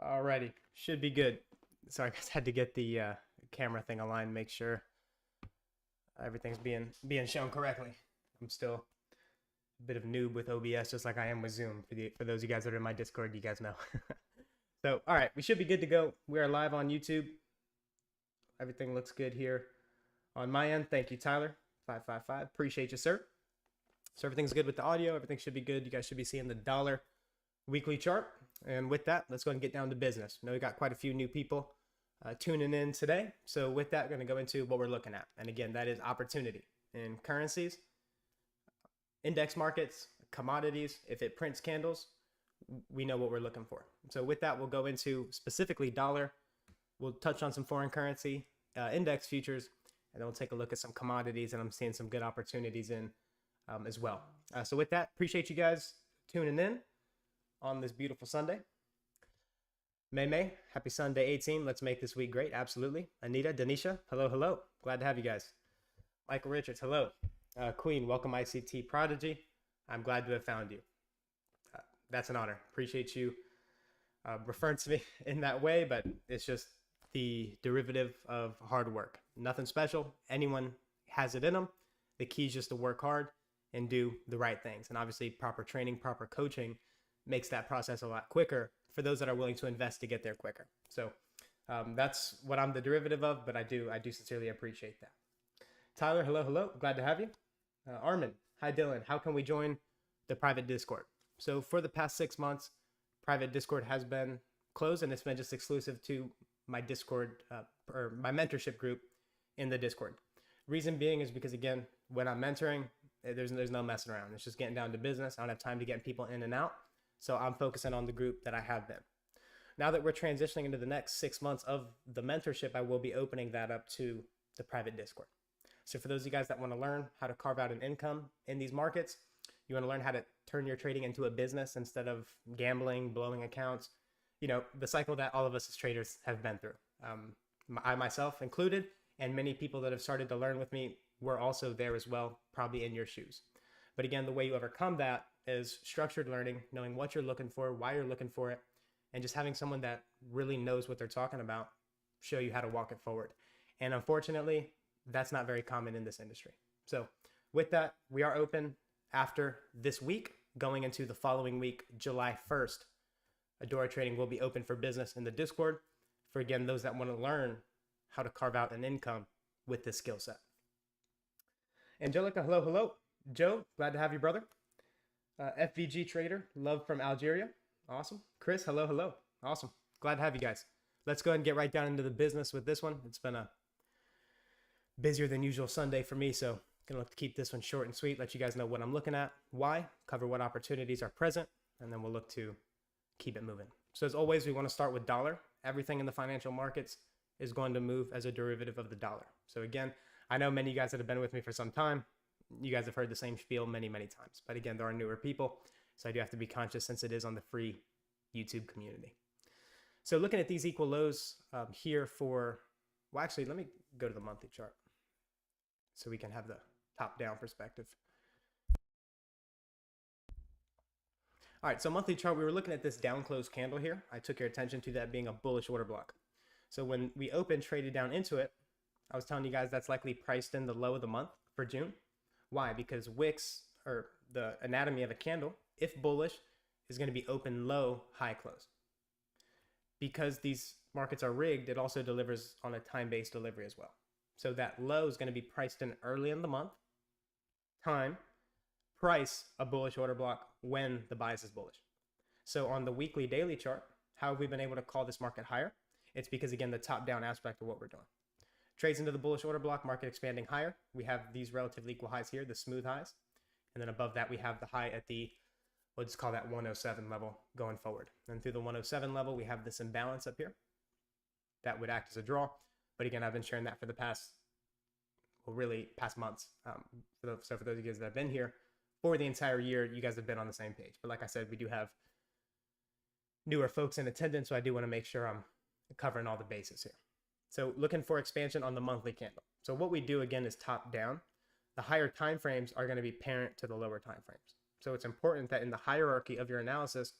Alrighty, should be good. Sorry, I guys had to get the camera thing aligned, make sure everything's being shown correctly. I'm still a bit of noob with OBS, just like I am with Zoom. For those of you guys that are in my Discord, you guys know. So, all right, we should be good to go. We are live on YouTube. Everything looks good here on my end. Thank you, Tyler. 555. Appreciate you, sir. So everything's good with the audio. Everything should be good. You guys should be seeing the dollar weekly chart. And with that, let's go ahead and get down to business. I know we got quite a few new people tuning in today. So with that, we're going to go into what we're looking at. And again, that is opportunity in currencies, index markets, commodities. If it prints candles, we know what we're looking for. So with that, we'll go into specifically dollar. We'll touch on some foreign currency, index futures, and then we'll take a look at some commodities, and I'm seeing some good opportunities in as well. So with that, appreciate you guys tuning in on this beautiful Sunday. May, happy Sunday 18. Let's make this week great. Absolutely. Anita, Denisha, hello. Glad to have you guys. Michael Richards, hello. Queen, welcome ICT Prodigy. I'm glad to have found you. That's an honor. Appreciate you referring to me in that way, but it's just the derivative of hard work. Nothing special. Anyone has it in them. The key is just to work hard and do the right things. And obviously proper training, proper coaching makes that process a lot quicker for those that are willing to invest to get there quicker. So that's what I'm the derivative of, but I do sincerely appreciate that. Tyler, hello. Glad to have you. Armin, hi Dylan. How can we join the private Discord? So for the past 6 months, private Discord has been closed, and it's been just exclusive to my Discord or my mentorship group in the Discord. Reason being is because, again, when I'm mentoring, there's no messing around. It's just getting down to business. I don't have time to get people in and out. So I'm focusing on the group that I have been. Now that we're transitioning into the next 6 months of the mentorship, I will be opening that up to the private Discord. So for those of you guys that want to learn how to carve out an income in these markets, you want to learn how to turn your trading into a business instead of gambling, blowing accounts, you know, the cycle that all of us as traders have been through. I myself included, and many people that have started to learn with me were also there as well, probably in your shoes. But again, the way you overcome that is structured learning, knowing what you're looking for, why you're looking for it, and just having someone that really knows what they're talking about show you how to walk it forward. And unfortunately, that's not very common in this industry. So with that, we are open after this week, going into the following week, July 1st. Adora Trading will be open for business in the Discord for, again, those that want to learn how to carve out an income with this skill set. Angelica, hello. Joe, glad to have you, brother. FVG Trader, love from Algeria. Awesome. Chris, hello. Awesome. Glad to have you guys. Let's go ahead and get right down into the business with this one. It's been a busier than usual Sunday for me, so gonna look to keep this one short and sweet, let you guys know what I'm looking at, why, cover what opportunities are present, and then we'll look to keep it moving. So as always, we want to start with dollar. Everything in the financial markets is going to move as a derivative of the dollar. So again, I know many of you guys that have been with me for some time, you guys have heard the same spiel many times. But again, there are newer people, so I do have to be conscious since it is on the free YouTube community. So looking at these equal lows here for, well, actually, let me go to the monthly chart so we can have the top-down perspective. All right, so monthly chart, we were looking at this down close candle here. I took your attention to that being a bullish order block. So when we opened, traded down into it, I was telling you guys that's likely priced in the low of the month for June. Why? Because wicks, or the anatomy of a candle, if bullish, is going to be open low, high close. Because these markets are rigged, it also delivers on a time-based delivery as well. So that low is going to be priced in early in the month, time, price a bullish order block when the bias is bullish. So on the weekly daily chart, how have we been able to call this market higher? It's because, again, the top-down aspect of what we're doing. Trades into the bullish order block, market expanding higher. We have these relatively equal highs here, the smooth highs. And then above that, we have the high at the, we'll just call that 107 level going forward. And through the 107 level, we have this imbalance up here. That would act as a draw. But again, I've been sharing that for the past, well, really past months. So for those of you guys that have been here for the entire year, you guys have been on the same page. But like I said, we do have newer folks in attendance, so I do want to make sure I'm covering all the bases here. So looking for expansion on the monthly candle. So what we do, again, is top down. The higher time frames are going to be parent to the lower time frames. So it's important that in the hierarchy of your analysis,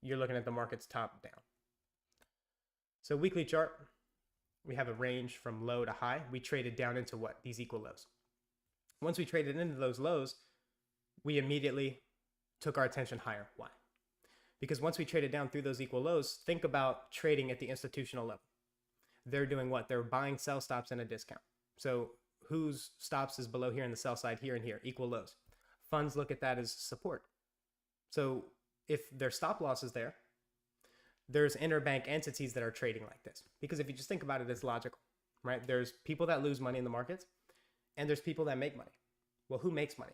you're looking at the market's top down. So weekly chart, we have a range from low to high. We traded down into what? These equal lows. Once we traded into those lows, we immediately took our attention higher. Why? Because once we traded down through those equal lows, think about trading at the institutional level. They're doing what? They're buying sell stops in a discount. So whose stops is below here in the sell side, here and here, equal lows. Funds look at that as support. So if their stop loss is there, there's interbank entities that are trading like this. Because if you just think about it, it's logical, right? There's people that lose money in the markets, and there's people that make money. Well, who makes money?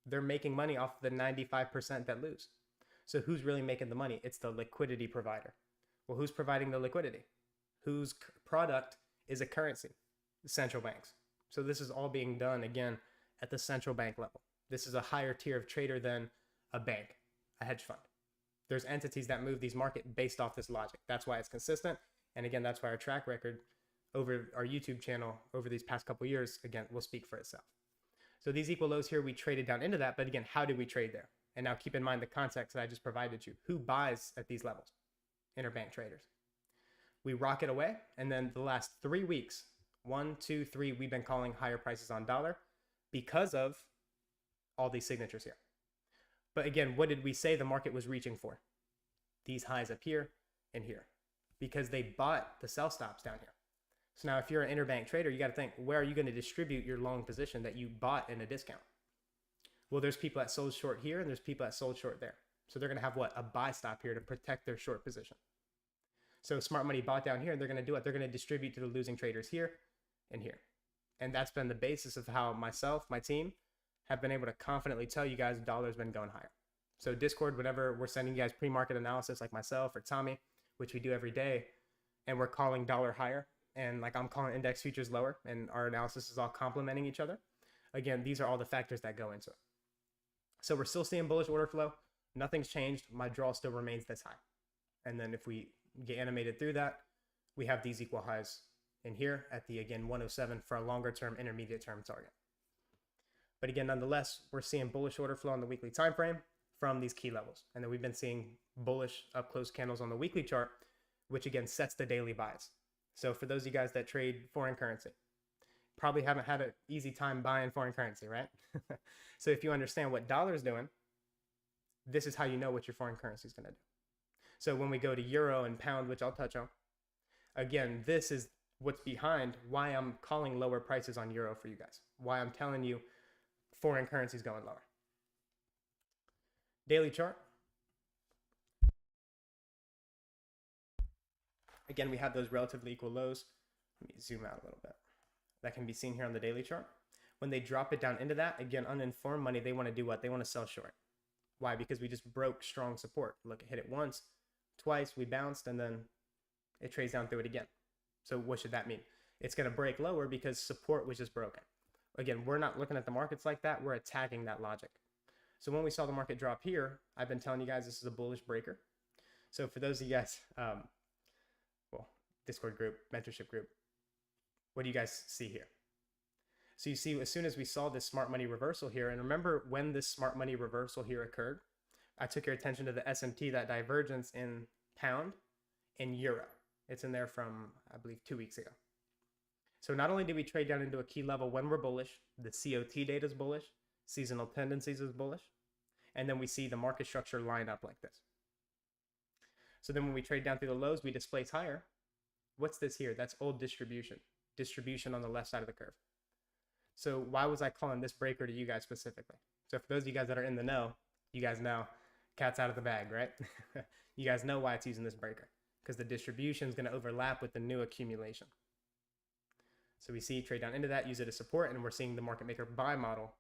They're making money off the 95% that lose. So who's really making the money? It's the liquidity provider. Well, who's providing the liquidity? Whose product is a currency? The central banks. So this is all being done, again, at the central bank level. This is a higher tier of trader than a bank, a hedge fund. There's entities that move these markets based off this logic. That's why it's consistent. And again, that's why our track record over our YouTube channel over these past couple of years, again, will speak for itself. So these equal lows here, we traded down into that. But again, how did we trade there? And now keep in mind the context that I just provided you. Who buys at these levels? Interbank traders. We rocket away. And then the last 3 weeks, 1, 2, 3, we've been calling higher prices on dollar because of all these signatures here. But again, what did we say the market was reaching for? These highs up here and here, because they bought the sell stops down here. So now if you're an interbank trader, you got to think, where are you going to distribute your long position that you bought in a discount? Well, there's people that sold short here and there's people that sold short there. So they're going to have what? A buy stop here to protect their short position. So smart money bought down here, and they're going to do what? They're going to distribute to the losing traders here and here. And that's been the basis of how myself, my team, have been able to confidently tell you guys dollar's been going higher. So Discord, whenever we're sending you guys pre-market analysis like myself or Tommy, which we do every day, and we're calling dollar higher, and like I'm calling index futures lower, and our analysis is all complementing each other. Again, these are all the factors that go into it. So we're still seeing bullish order flow. Nothing's changed. My draw still remains this high. And then if we get animated through that, we have these equal highs in here at the, again, 107 for a longer term, intermediate term target. But again, nonetheless, we're seeing bullish order flow on the weekly time frame from these key levels. And then we've been seeing bullish up close candles on the weekly chart, which again sets the daily buys. So for those of you guys that trade foreign currency, probably haven't had an easy time buying foreign currency, right? So if you understand what dollar is doing, this is how you know what your foreign currency is going to do. So when we go to euro and pound, which I'll touch on, again, this is what's behind why I'm calling lower prices on euro for you guys, why I'm telling you foreign currency is going lower. Daily chart. Again, we have those relatively equal lows. Let me zoom out a little bit. That can be seen here on the daily chart. When they drop it down into that, again, uninformed money, they want to do what? They want to sell short. Why? Because we just broke strong support. Look, it hit it once, twice, we bounced, and then it trades down through it again. So what should that mean? It's going to break lower because support was just broken. Again, we're not looking at the markets like that. We're attacking that logic. So when we saw the market drop here, I've been telling you guys this is a bullish breaker. So for those of you guys, well, Discord group, mentorship group, what do you guys see here? So you see, as soon as we saw this smart money reversal here, and remember when this smart money reversal here occurred, I took your attention to the SMT, that divergence in pound and euro. It's in there from, I believe, 2 weeks ago. So not only did we trade down into a key level when we're bullish, the COT data is bullish, seasonal tendencies is bullish, and then we see the market structure line up like this. So then when we trade down through the lows, we displace higher. What's this here? That's old distribution. Distribution on the left side of the curve. So why was I calling this breaker to you guys specifically? So for those of you guys that are in the know, you guys know cat's out of the bag, right? You guys know why it's using this breaker, because the distribution is going to overlap with the new accumulation. So we see trade down into that, use it as support, and we're seeing the market maker buy model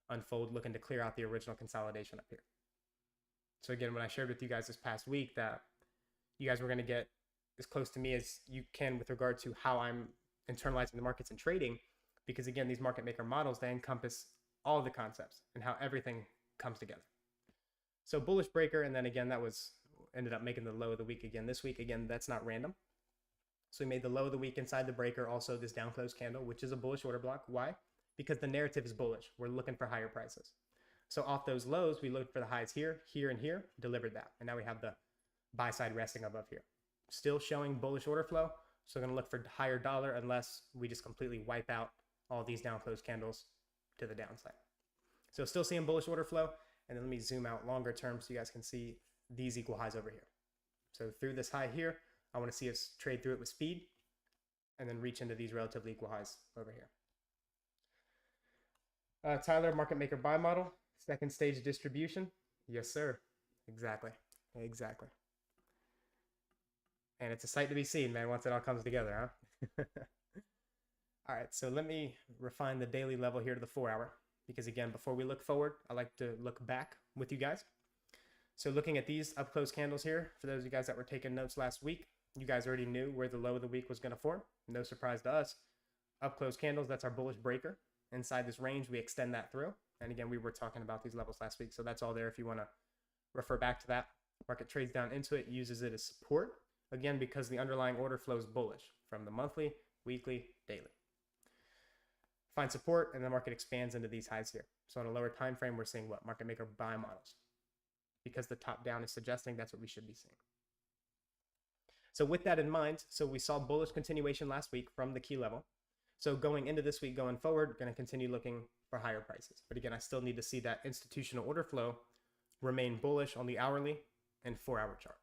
unfold, looking to clear out the original consolidation up here. So again, when I shared with you guys this past week that you guys were going to get as close to me as you can with regard to how I'm internalizing the markets and trading, because again, these market maker models, they encompass all the concepts and how everything comes together. So bullish breaker, and then again, that was ended up making the low of the week again this week. Again, that's not random. So we made the low of the week inside the breaker, also this down close candle, which is a bullish order block. Why? Because the narrative is bullish. We're looking for higher prices. So off those lows, we looked for the highs here, here, and here, delivered that. And now we have the buy side resting above here. still showing bullish order flow. So I'm going to look for higher dollar unless we just completely wipe out all these down close candles to the downside. So still seeing bullish order flow. And then let me zoom out longer term so you guys can see these equal highs over here. So through this high here, I want to see us trade through it with speed and then reach into these relatively equal highs over here. Tyler, market maker buy model, second stage distribution. Yes, sir. Exactly. Exactly. And it's a sight to be seen, man, once it all comes together, huh? All right, so let me refine the daily level here to the 4 hour, because again, before we look forward, I like to look back with you guys. So looking at these up close candles here, for those of you guys that were taking notes last week, you guys already knew where the low of the week was going to form. No surprise to us. Up close candles, that's our bullish breaker. Inside this range, we extend that through. And again, we were talking about these levels last week, so that's all there if you want to refer back to that. Market trades down into it, uses it as support. Again, because the underlying order flow is bullish from the monthly, weekly, daily. Find support, and the market expands into these highs here. So on a lower time frame, we're seeing what? Market maker buy models. Because the top down is suggesting that's what we should be seeing. So with that in mind, so we saw bullish continuation last week from the key level. So going into this week, going forward, going to continue looking for higher prices. But again, I still need to see that institutional order flow remain bullish on the hourly and 4 hour chart.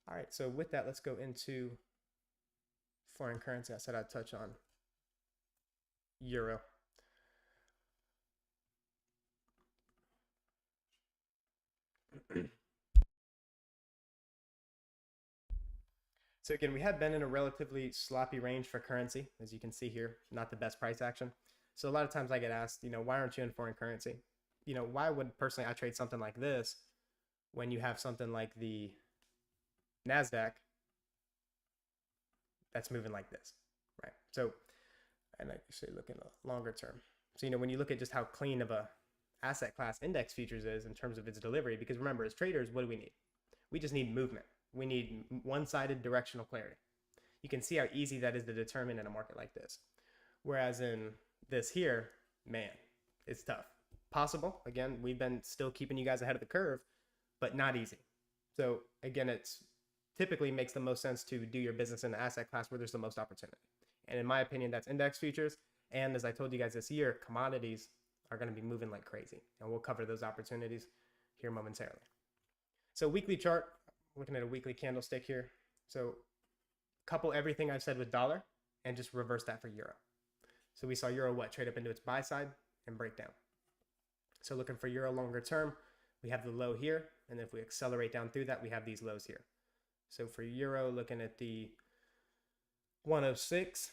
All right, so with that, let's go into foreign currency. I said I'd touch on euro. So again, we have been in a relatively sloppy range for currency, as you can see here, not the best price action. So a lot of times I get asked, why aren't you in foreign currency? Why would personally I trade something like this when you have something like the NASDAQ that's moving like this, right? So, and I actually look in a longer term. So, when you look at just how clean of a asset class index futures is in terms of its delivery, because remember, as traders, what do we need? We just need movement. We need one-sided directional clarity. You can see how easy that is to determine in a market like this. Whereas in this here, man, it's tough. Possible. Again, we've been still keeping you guys ahead of the curve, but not easy. So again, it's typically makes the most sense to do your business in the asset class where there's the most opportunity. And in my opinion, that's index futures. And as I told you guys this year, commodities are going to be moving like crazy. And we'll cover those opportunities here momentarily. So weekly chart, looking at a weekly candlestick here. So couple everything I've said with dollar and just reverse that for euro. So we saw euro trade up into its buy side and break down. So looking for euro longer term, we have the low here. And if we accelerate down through that, we have these lows here. So for euro, looking at the 106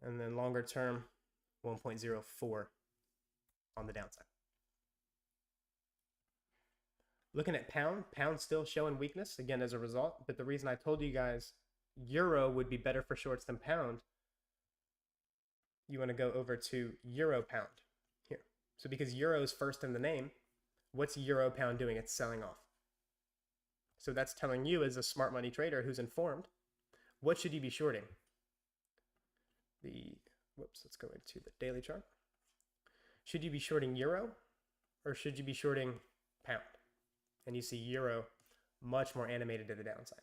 and then longer term 1.04 on the downside. Looking at pound still showing weakness again as a result. But the reason I told you guys euro would be better for shorts than pound, you want to go over to euro pound here. So because euro is first in the name, what's euro pound doing? It's selling off. So that's telling you as a smart money trader who's informed, what should you be shorting? Let's go into the daily chart. Should you be shorting euro or should you be shorting pound? And you see euro much more animated to the downside.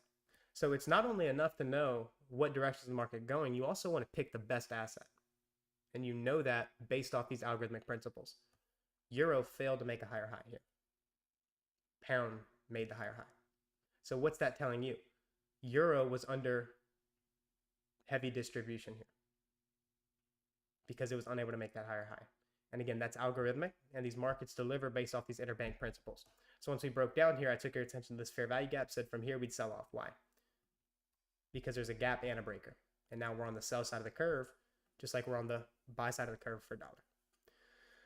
So it's not only enough to know what direction is the market going, you also want to pick the best asset. And you know that based off these algorithmic principles. Euro failed to make a higher high here. Pound made the higher high. So what's that telling you? Euro was under heavy distribution here because it was unable to make that higher high. And again, that's algorithmic, and these markets deliver based off these interbank principles. So once we broke down here, I took your attention to this fair value gap, said from here we'd sell off. Why? Because there's a gap and a breaker. And now we're on the sell side of the curve, just like we're on the buy side of the curve for dollar.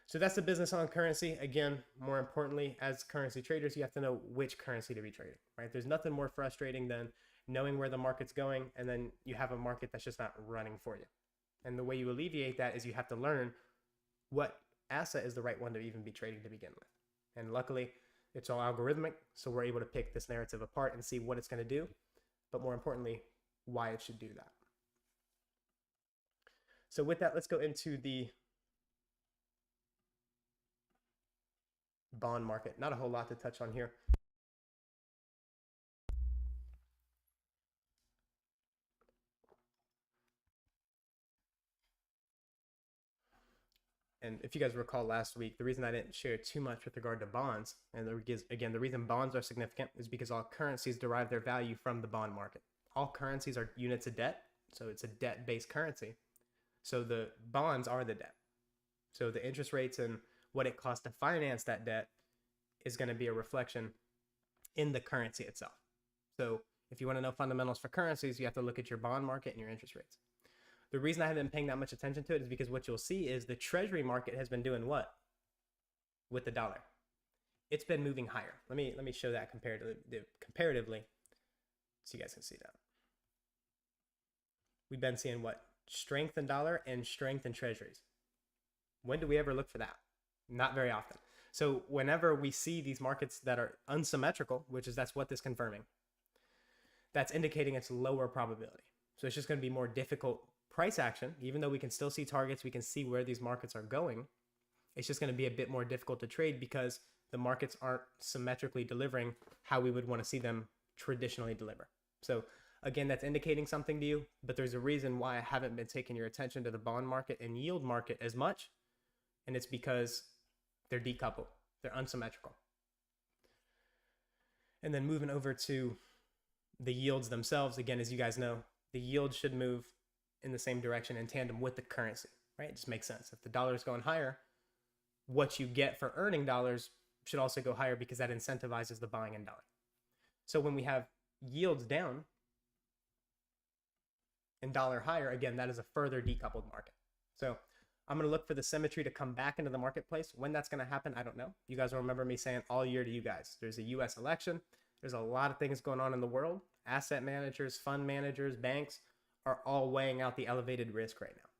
So that's the business on currency. Again, more importantly, as currency traders, you have to know which currency to be trading, right? There's nothing more frustrating than knowing where the market's going, and then you have a market that's just not running for you. And the way you alleviate that is you have to learn what asset is the right one to even be trading to begin with. And luckily, it's all algorithmic, so we're able to pick this narrative apart and see what it's going to do, but more importantly, why it should do that. So with that, let's go into the bond market. Not a whole lot to touch on here. And if you guys recall last week, the reason I didn't share too much with regard to bonds, and the reason bonds are significant is because all currencies derive their value from the bond market. All currencies are units of debt, so it's a debt-based currency. So the bonds are the debt. So the interest rates and what it costs to finance that debt is going to be a reflection in the currency itself. So if you want to know fundamentals for currencies, you have to look at your bond market and your interest rates. The reason I haven't been paying that much attention to it is because what you'll see is the treasury market has been doing what with the dollar? It's been moving higher. Let me show that comparatively so you guys can see that. We've been seeing what? Strength in dollar and strength in treasuries. When do we ever look for that? Not very often. So whenever we see these markets that are unsymmetrical, that's what this is confirming, that's indicating it's lower probability. So it's just going to be more difficult price action. Even though we can still see targets, we can see where these markets are going. It's just going to be a bit more difficult to trade because the markets aren't symmetrically delivering how we would want to see them traditionally deliver. So again, that's indicating something to you, but there's a reason why I haven't been taking your attention to the bond market and yield market as much. And it's because they're decoupled. They're unsymmetrical. And then moving over to the yields themselves, again, as you guys know, the yield should move in the same direction in tandem with the currency, right? It just makes sense. If the dollar is going higher, what you get for earning dollars should also go higher because that incentivizes the buying in dollar. So when we have yields down and dollar higher, again, that is a further decoupled market. So I'm going to look for the symmetry to come back into the marketplace. When that's going to happen, I don't know. You guys will remember me saying all year to you guys, there's a US election. There's a lot of things going on in the world. Asset managers, fund managers, banks are all weighing out the elevated risk right now.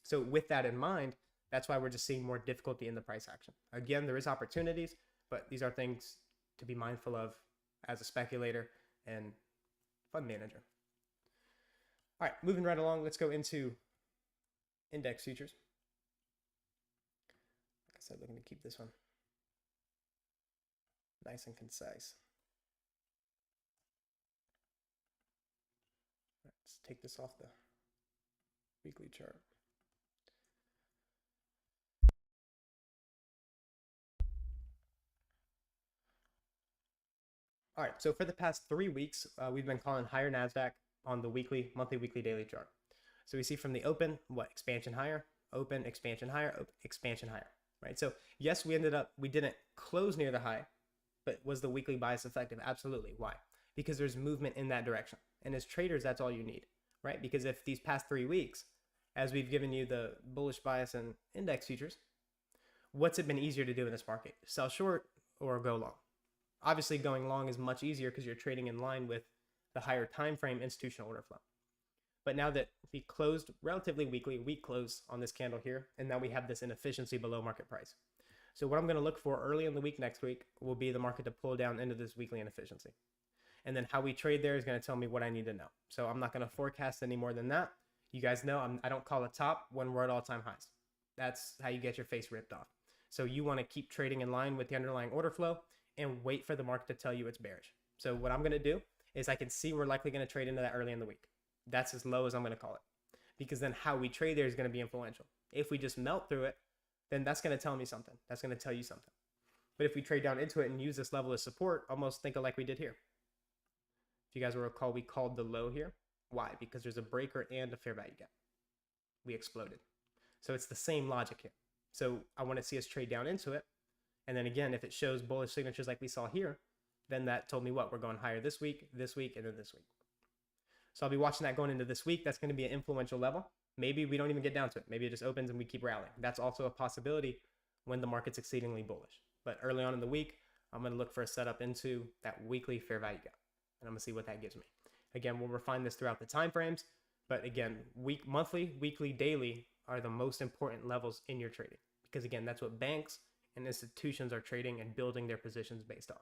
So with that in mind, that's why we're just seeing more difficulty in the price action. Again, there is opportunities, but these are things to be mindful of as a speculator and fund manager. All right, moving right along, let's go into index futures. Like I said, looking to keep this one nice and concise. All right, let's take this off the weekly chart. All right, so for the past 3 weeks, we've been calling higher NASDAQ on the weekly, monthly, weekly, daily chart. So we see from the open, what? Expansion higher, open, expansion higher, open, expansion higher, right? So yes, we didn't close near the high, but was the weekly bias effective? Absolutely. Why? Because there's movement in that direction. And as traders, that's all you need, right? Because if these past 3 weeks, as we've given you the bullish bias in index futures, what's it been easier to do in this market? Sell short or go long? Obviously, going long is much easier because you're trading in line with the higher time frame institutional order flow. But now that we closed relatively weakly, weak close on this candle here, and now we have this inefficiency below market price. So what I'm going to look for early in the week next week will be the market to pull down into this weekly inefficiency. And then how we trade there is going to tell me what I need to know. So I'm not going to forecast any more than that. You guys know I don't call a top when we're at all-time highs. That's how you get your face ripped off. So you want to keep trading in line with the underlying order flow and wait for the market to tell you it's bearish. So what I'm going to do is I can see we're likely going to trade into that early in the week. That's as low as I'm going to call it, because then how we trade there is going to be influential. If we just melt through it, then that's going to tell me something. That's going to tell you something. But if we trade down into it and use this level of support, almost think of like we did here. If you guys will recall, we called the low here. Why? Because there's a breaker and a fair value gap. We exploded. So it's the same logic here. So I want to see us trade down into it. And then again, if it shows bullish signatures like we saw here, then that told me what? We're going higher this week, and then this week. So I'll be watching that going into this week. That's going to be an influential level. Maybe we don't even get down to it. Maybe it just opens and we keep rallying. That's also a possibility when the market's exceedingly bullish. But early on in the week, I'm going to look for a setup into that weekly fair value gap. And I'm going to see what that gives me. Again, we'll refine this throughout the time frames. But again, monthly, weekly, daily are the most important levels in your trading. Because again, that's what banks and institutions are trading and building their positions based off.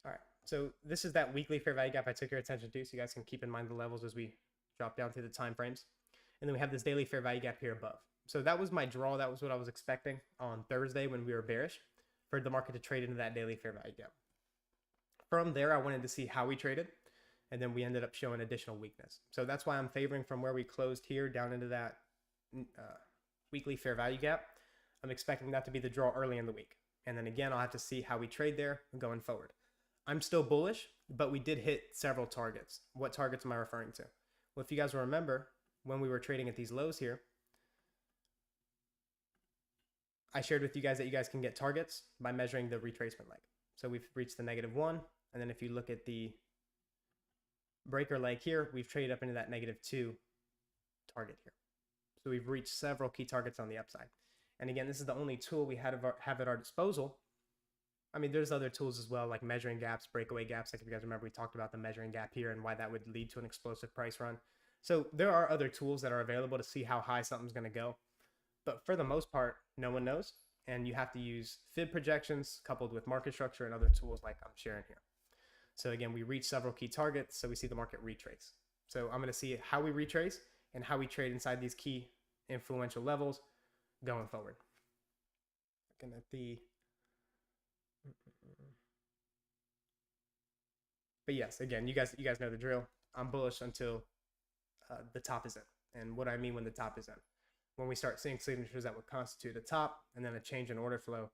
All right, so this is that weekly fair value gap I took your attention to, so you guys can keep in mind the levels as we drop down through the time frames. And then we have this daily fair value gap here above. So that was my draw. That was what I was expecting on Thursday when we were bearish, for the market to trade into that daily fair value gap. From there, I wanted to see how we traded. and then we ended up showing additional weakness. So that's why I'm favoring from where we closed here down into that weekly fair value gap. I'm expecting that to be the draw early in the week. And then again, I'll have to see how we trade there going forward. I'm still bullish, but we did hit several targets. What targets am I referring to? Well, if you guys remember, when we were trading at these lows here, I shared with you guys that you guys can get targets by measuring the retracement leg. So we've reached the -1. And then if you look at the breaker leg here, we've traded up into that -2 target here. So we've reached several key targets on the upside. And again, this is the only tool we have at our disposal. I mean, there's other tools as well, like measuring gaps, breakaway gaps. Like if you guys remember, we talked about the measuring gap here and why that would lead to an explosive price run. So there are other tools that are available to see how high something's going to go. But for the most part, no one knows. And you have to use fib projections coupled with market structure and other tools like I'm sharing here. So again, we reached several key targets. So we see the market retrace. So I'm going to see how we retrace and how we trade inside these key influential levels going forward. Looking at the... But yes, again, you guys know the drill. I'm bullish until the top is in. And what I mean when the top is in, when we start seeing signatures that would constitute a top and then a change in order flow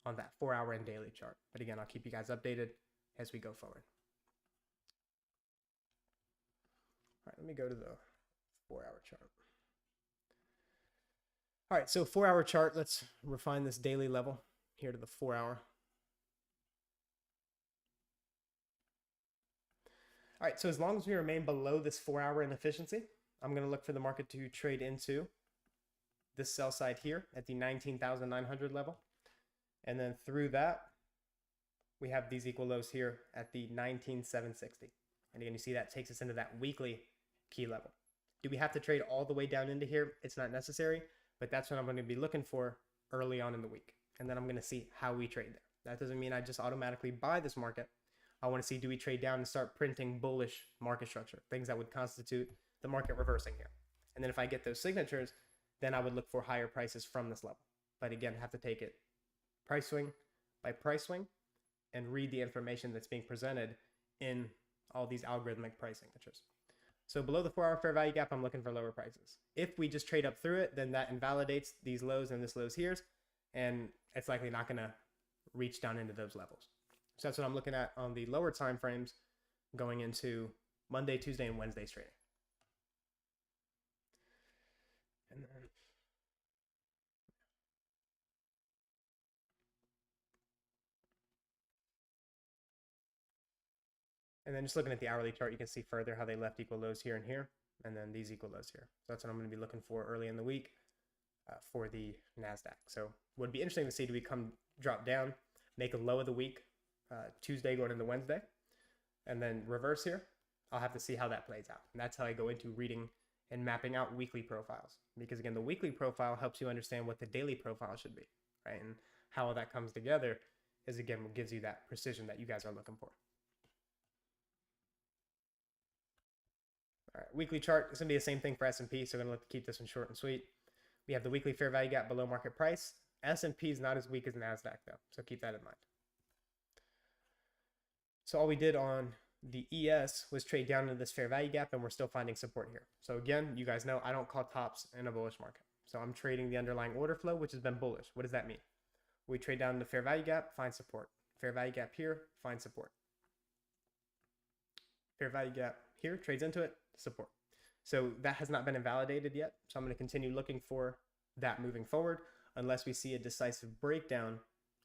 on that 4-hour and daily chart. But again, I'll keep you guys updated as we go forward. All right, let me go to the 4-hour chart. All right, so 4-hour chart, let's refine this daily level here to the 4-hour. All right, so as long as we remain below this 4-hour inefficiency, I'm going to look for the market to trade into this sell side here at the 19,900 level. And then through that, we have these equal lows here at the 19,760. And again, you see that takes us into that weekly key level. Do we have to trade all the way down into here? It's not necessary, but that's what I'm going to be looking for early on in the week. And then I'm going to see how we trade there. That doesn't mean I just automatically buy this market. I want to see, do we trade down and start printing bullish market structure, things that would constitute the market reversing here. And then if I get those signatures, then I would look for higher prices from this level. But again, have to take it price swing by price swing and read the information that's being presented in all these algorithmic price signatures. So below the 4-hour fair value gap, I'm looking for lower prices. If we just trade up through it, then that invalidates these lows and this lows here, and it's likely not going to reach down into those levels. So that's what I'm looking at on the lower time frames going into Monday, Tuesday, and Wednesday's trading. And then just looking at the hourly chart, you can see further how they left equal lows here and here, and then these equal lows here. So that's what I'm going to be looking for early in the week for the NASDAQ. So would be interesting to see, do we drop down, make a low of the week, Tuesday going into Wednesday, and then reverse here? I'll have to see how that plays out. And that's how I go into reading and mapping out weekly profiles. Because again, the weekly profile helps you understand what the daily profile should be, right? And how all that comes together is, again, what gives you that precision that you guys are looking for. All right, weekly chart is going to be the same thing for S&P, so we're going to keep this one short and sweet. We have the weekly fair value gap below market price. S&P is not as weak as NASDAQ, though, so keep that in mind. So all we did on the ES was trade down into this fair value gap, and we're still finding support here. So again, you guys know I don't call tops in a bullish market. So I'm trading the underlying order flow, which has been bullish. What does that mean? We trade down the fair value gap, find support. Fair value gap here, find support. Fair value gap here, trades into it, support. So that has not been invalidated yet. So I'm going to continue looking for that moving forward unless we see a decisive breakdown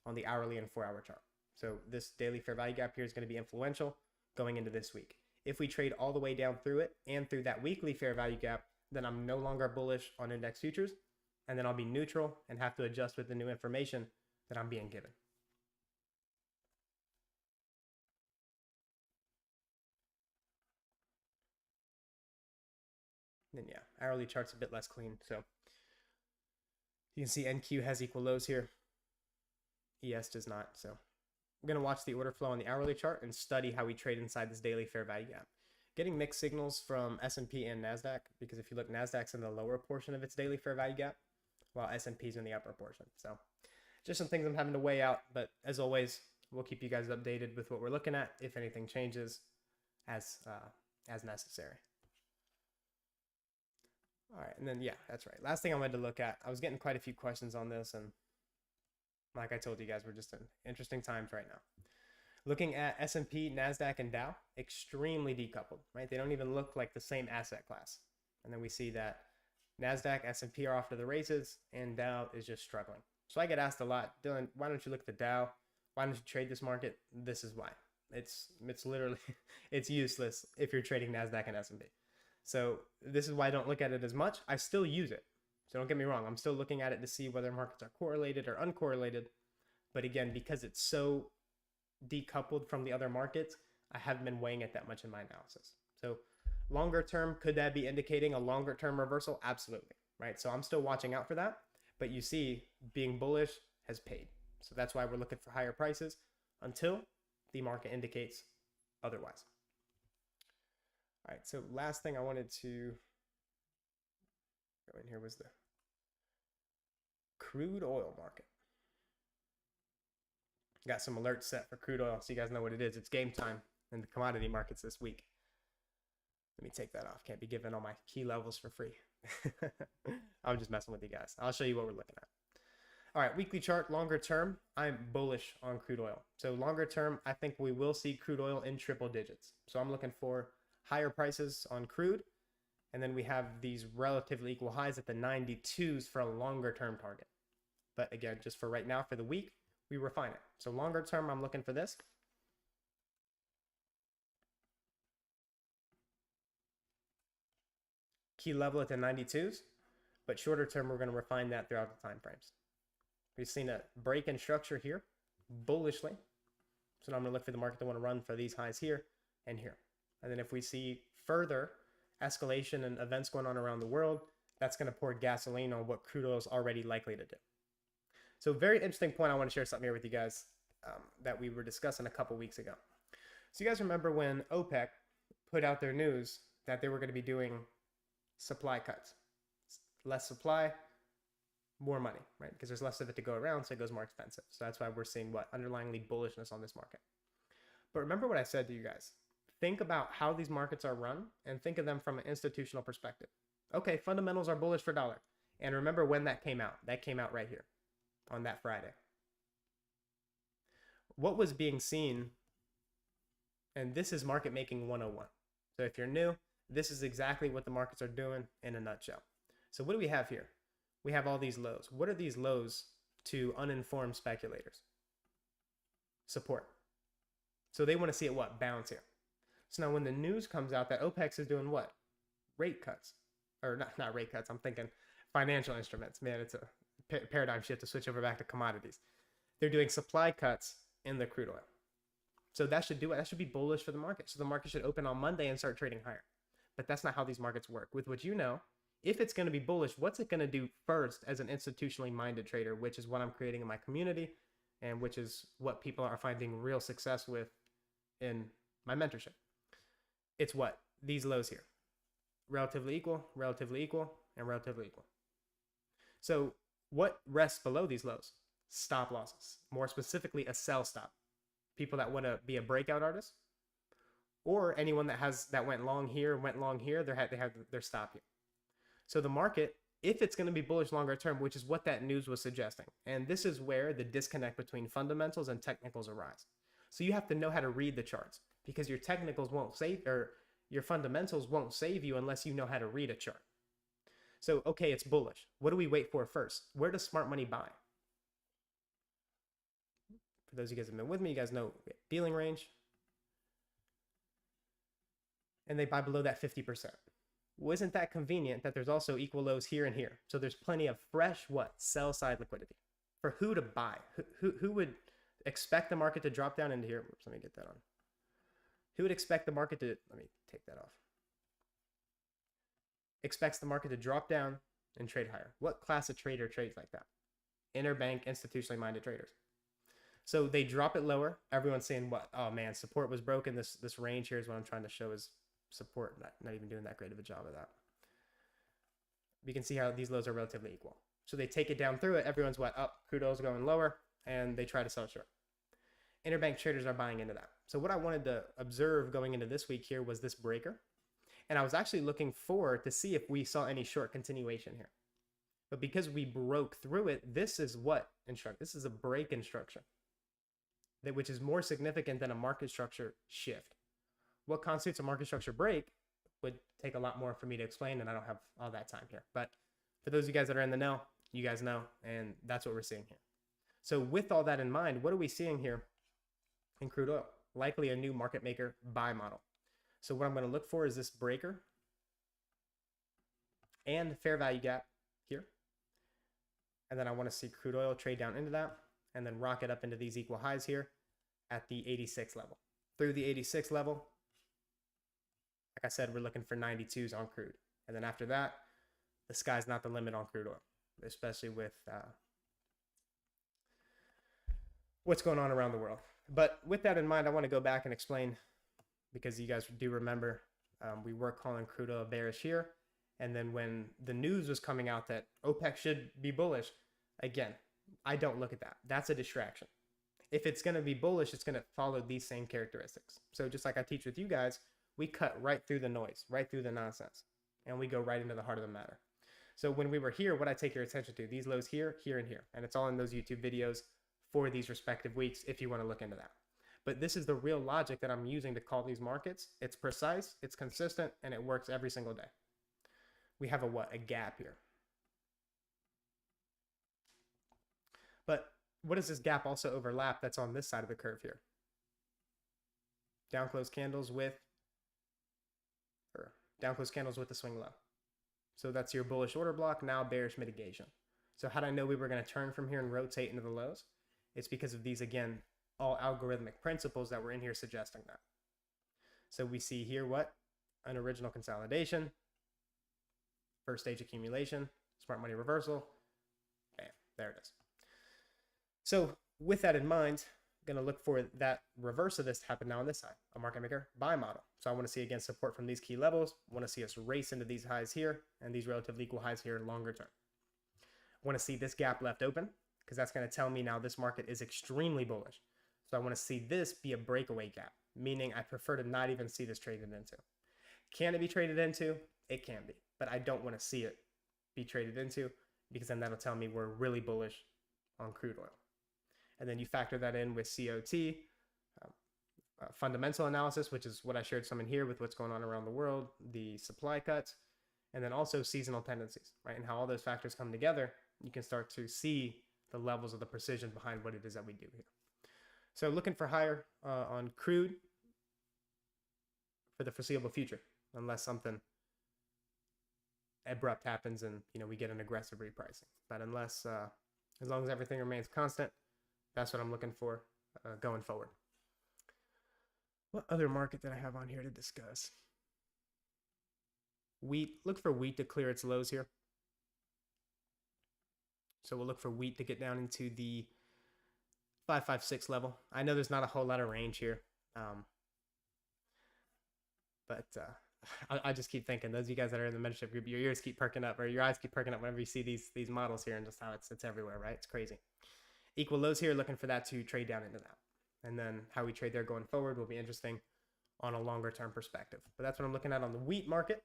on the hourly and 4-hour chart. So this daily fair value gap here is going to be influential going into this week. If we trade all the way down through it and through that weekly fair value gap, then I'm no longer bullish on index futures, and then I'll be neutral and have to adjust with the new information that I'm being given. Then yeah, hourly chart's a bit less clean. So you can see NQ has equal lows here. ES does not. So I'm going to watch the order flow on the hourly chart and study how we trade inside this daily fair value gap. Getting mixed signals from S&P and NASDAQ, because if you look, NASDAQ's in the lower portion of its daily fair value gap, while S&P's in the upper portion. So just some things I'm having to weigh out. But as always, we'll keep you guys updated with what we're looking at if anything changes as necessary. All right, and then yeah, that's right. Last thing I wanted to look at, I was getting quite a few questions on this, and like I told you guys, we're just in interesting times right now. Looking at S&P, NASDAQ, and Dow, extremely decoupled, right? They don't even look like the same asset class. And then we see that NASDAQ, S&P are off to the races, and Dow is just struggling. So I get asked a lot, Dylan, why don't you look at the Dow? Why don't you trade this market? This is why. It's literally, it's useless if you're trading NASDAQ and S&P. So this is why I don't look at it as much. I still use it. So don't get me wrong. I'm still looking at it to see whether markets are correlated or uncorrelated. But again, because it's so decoupled from the other markets, I haven't been weighing it that much in my analysis. So longer term, could that be indicating a longer term reversal? Absolutely, right? So I'm still watching out for that. But you see, being bullish has paid. So that's why we're looking for higher prices until the market indicates otherwise. All right, so last thing I wanted to go in here was the crude oil market. Got some alerts set for crude oil, so you guys know what it is. It's game time in the commodity markets this week. Let me take that off. Can't be giving all my key levels for free. I'm just messing with you guys. I'll show you what we're looking at. All right, weekly chart, longer term, I'm bullish on crude oil. So longer term, I think we will see crude oil in triple digits. So I'm looking for higher prices on crude. And then we have these relatively equal highs at the 92s for a longer term target. But again, just for right now, for the week, we refine it. So longer term, I'm looking for this. Key level at the 92s. But shorter term, we're going to refine that throughout the time frames. We've seen a break in structure here, bullishly. So now I'm going to look for the market to want to run for these highs here and here. And then if we see further escalation and events going on around the world, that's going to pour gasoline on what crude oil is already likely to do. So very interesting point. I want to share something here with you guys that we were discussing a couple weeks ago. So you guys remember when OPEC put out their news that they were going to be doing supply cuts. Less supply, more money, right? Because there's less of it to go around, so it goes more expensive. So that's why we're seeing what? Underlyingly bullishness on this market. But remember what I said to you guys. Think about how these markets are run and think of them from an institutional perspective. Okay, fundamentals are bullish for dollar. And remember when that came out. That came out right here on that Friday. What was being seen, and this is market making 101. So if you're new, this is exactly what the markets are doing in a nutshell. So what do we have here? We have all these lows. What are these lows to uninformed speculators? Support. So they want to see it what? Bounce here. So now when the news comes out that OPEC is doing what? Rate cuts. Or not rate cuts. I'm thinking financial instruments. Man, it's a paradigm shift to switch over back to commodities. They're doing supply cuts in the crude oil. So that should do it. That should be bullish for the market. So the market should open on Monday and start trading higher. But that's not how these markets work. With what you know, if it's going to be bullish, what's it going to do first as an institutionally minded trader, which is what I'm creating in my community and which is what people are finding real success with in my mentorship. It's what? These lows here. Relatively equal, and relatively equal. So what rests below these lows? Stop losses. More specifically, a sell stop. People that want to be a breakout artist, or anyone that went long here, they have their stop here. So the market, if it's going to be bullish longer term, which is what that news was suggesting, and this is where the disconnect between fundamentals and technicals arise. So you have to know how to read the charts because your technicals won't save, or your fundamentals won't save you unless you know how to read a chart. So, okay, it's bullish. What do we wait for first? Where does smart money buy? For those of you guys who have been with me, you guys know dealing range. And they buy below that 50%. Well, isn't that convenient that there's also equal lows here and here? So there's plenty of fresh, what? Sell side liquidity. For who to buy? Who would expect the market to drop down into here? Oops, let me get that on. Who would expect the market to, let me take that off. Expects the market to drop down and trade higher. What class of trader trades like that? Interbank, institutionally minded traders. So they drop it lower. Everyone's saying what? Oh man, support was broken. This range here is what I'm trying to show is support. Not even doing that great of a job of that. You can see how these lows are relatively equal. So they take it down through it. Everyone's what? Up. Crude oil's going lower, and they try to sell short. Interbank traders are buying into that. So what I wanted to observe going into this week here was this breaker. And I was actually looking forward to see if we saw any short continuation here. But because we broke through it, this is what instruct. This is a break instruction, which is more significant than a market structure shift. What constitutes a market structure break would take a lot more for me to explain, and I don't have all that time here. But for those of you guys that are in the know, you guys know, and that's what we're seeing here. So with all that in mind, what are we seeing here in crude oil? Likely a new market maker buy model. So what I'm going to look for is this breaker and fair value gap here. And then I want to see crude oil trade down into that and then rocket up into these equal highs here at the 86 level. Through the 86 level, like I said, we're looking for 92s on crude. And then after that, the sky's not the limit on crude oil, especially with what's going on around the world. But with that in mind, I want to go back and explain, because you guys do remember we were calling crude oil bearish here. And then when the news was coming out that OPEC should be bullish, again, I don't look at that. That's a distraction. If it's going to be bullish, it's going to follow these same characteristics. So just like I teach with you guys, we cut right through the noise, right through the nonsense, and we go right into the heart of the matter. So when we were here, what I take your attention to, these lows here, here, and here. And it's all in those YouTube videos for these respective weeks if you want to look into that. But this is the real logic that I'm using to call these markets. It's precise, it's consistent, and it works every single day. We have a what? A gap here. But what does this gap also overlap that's on this side of the curve here? Down close candles with, or down close candles with the swing low. So that's your bullish order block, now bearish mitigation. So how did I know we were going to turn from here and rotate into the lows? It's because of these, again, all algorithmic principles that were in here suggesting that. So we see here what? An original consolidation, first stage accumulation, smart money reversal, bam, there it is. So with that in mind, I'm going to look for that reverse of this to happen now on this side, a market maker buy model. So I want to see, again, support from these key levels. I want to see us race into these highs here and these relatively equal highs here longer term. I want to see this gap left open because that's going to tell me now this market is extremely bullish. So I want to see this be a breakaway gap, meaning I prefer to not even see this traded into. Can it be traded into? It can be, but I don't want to see it be traded into because then that'll tell me we're really bullish on crude oil. And then you factor that in with COT, fundamental analysis, which is what I shared some in here with what's going on around the world, the supply cuts, and then also seasonal tendencies, right? And how all those factors come together, you can start to see the levels of the precision behind what it is that we do here. So looking for higher on crude for the foreseeable future, unless something abrupt happens and we get an aggressive repricing. But unless, as long as everything remains constant, that's what I'm looking for going forward. What other market did I have on here to discuss? Wheat. Look for wheat to clear its lows here. So we'll look for wheat to get down into the 556 level. I know there's not a whole lot of range here. But I just keep thinking, those of you guys that are in the mentorship group, your ears keep perking up, or your eyes keep perking up whenever you see these models here and just how it's everywhere, right? It's crazy. Equal lows here, looking for that to trade down into that. And then how we trade there going forward will be interesting on a longer term perspective. But that's what I'm looking at on the wheat market.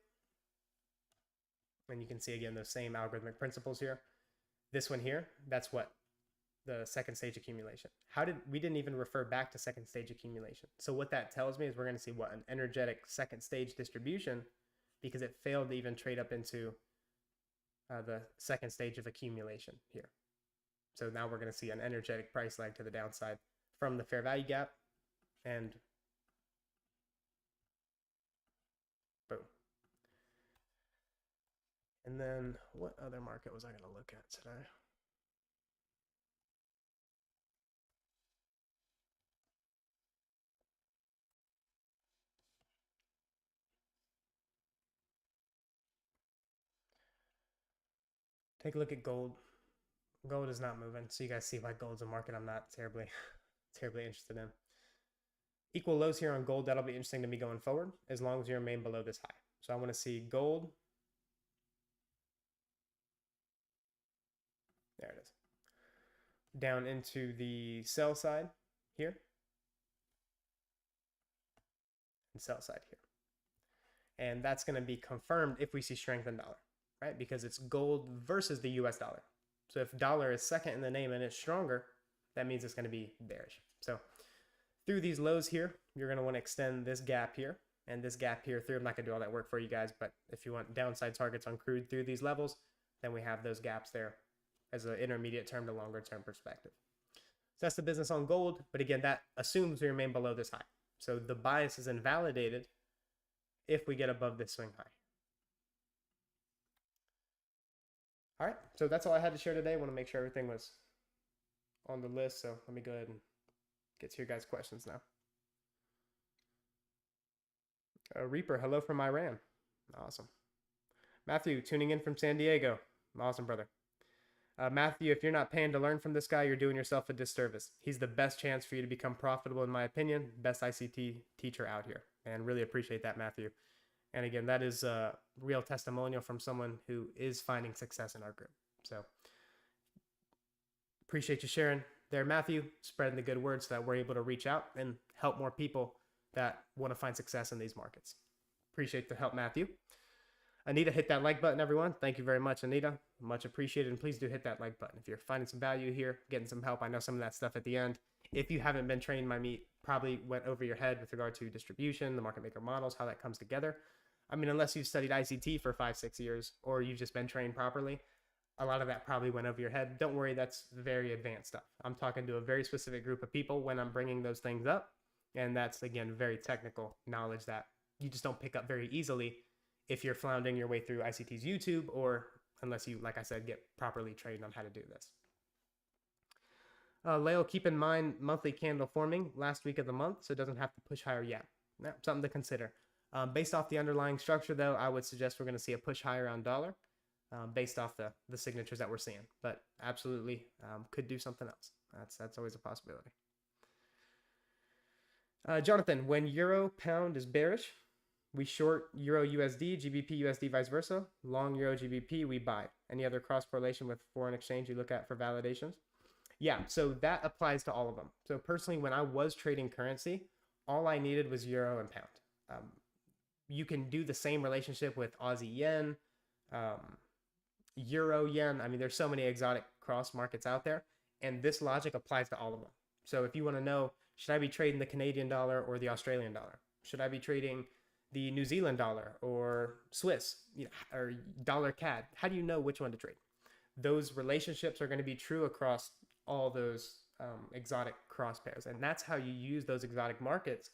And you can see, again, those same algorithmic principles here. This one here, that's what? The second stage accumulation. We didn't even refer back to second stage accumulation. So what that tells me is we're going to see what? An energetic second stage distribution because it failed to even trade up into the second stage of accumulation here. So now we're going to see an energetic price lag to the downside from the fair value gap and boom. And then what other market was I going to look at today? Take a look at gold. Gold is not moving, so you guys see why gold's a market I'm not terribly interested in. Equal lows here on gold, that'll be interesting to me going forward, as long as you remain below this high. So I want to see gold. There it is. Down into the sell side here. and sell side here. And that's going to be confirmed if we see strength in dollar, right? Because it's gold versus the US dollar. So if dollar is second in the name and it's stronger, that means it's going to be bearish. So through these lows here, you're going to want to extend this gap here and this gap here through. I'm not going to do all that work for you guys, but if you want downside targets on crude through these levels, then we have those gaps there as an intermediate term to longer term perspective. So that's the business on gold. But again, that assumes we remain below this high. So the bias is invalidated if we get above this swing high. All right, so that's all I had to share today. I want to make sure everything was on the list. So let me go ahead and get to your guys' questions now. Reaper, hello from Iran. Awesome. Matthew, tuning in from San Diego. Awesome, brother. Matthew, if you're not paying to learn from this guy, you're doing yourself a disservice. He's the best chance for you to become profitable, in my opinion. Best ICT teacher out here. And really appreciate that, Matthew. And again, that is a real testimonial from someone who is finding success in our group. So appreciate you sharing there, Matthew, spreading the good word so that we're able to reach out and help more people that want to find success in these markets. Appreciate the help, Matthew. Anita, hit that like button, everyone. Thank you very much, Anita. Much appreciated. And please do hit that like button. If you're finding some value here, getting some help, I know some of that stuff at the end. If you haven't been trained, my meet probably went over your head with regard to distribution, the market maker models, how that comes together. I mean, unless you've studied ICT for 5-6 years or you've just been trained properly, a lot of that probably went over your head. Don't worry, that's very advanced stuff. I'm talking to a very specific group of people when I'm bringing those things up. And that's, again, very technical knowledge that you just don't pick up very easily if you're floundering your way through ICT's YouTube, or unless you, like I said, get properly trained on how to do this. Leo, keep in mind monthly candle forming last week of the month, so it doesn't have to push higher yet. Something to consider. Based off the underlying structure, though, I would suggest we're going to see a push higher on dollar based off the signatures that we're seeing. But absolutely could do something else. That's always a possibility. Jonathan, when euro pound is bearish, we short euro USD, GBP USD, vice versa. Long euro GBP, we buy. Any other cross correlation with foreign exchange you look at for validations? Yeah, so that applies to all of them. So personally, when I was trading currency, all I needed was euro and pound. You can do the same relationship with Aussie yen, euro yen. I mean, there's so many exotic cross markets out there, and this logic applies to all of them. So if you want to know, should I be trading the Canadian dollar or the Australian dollar? Should I be trading the New Zealand dollar or Swiss, or dollar CAD? How do you know which one to trade? Those relationships are going to be true across all those exotic cross pairs. And that's how you use those exotic markets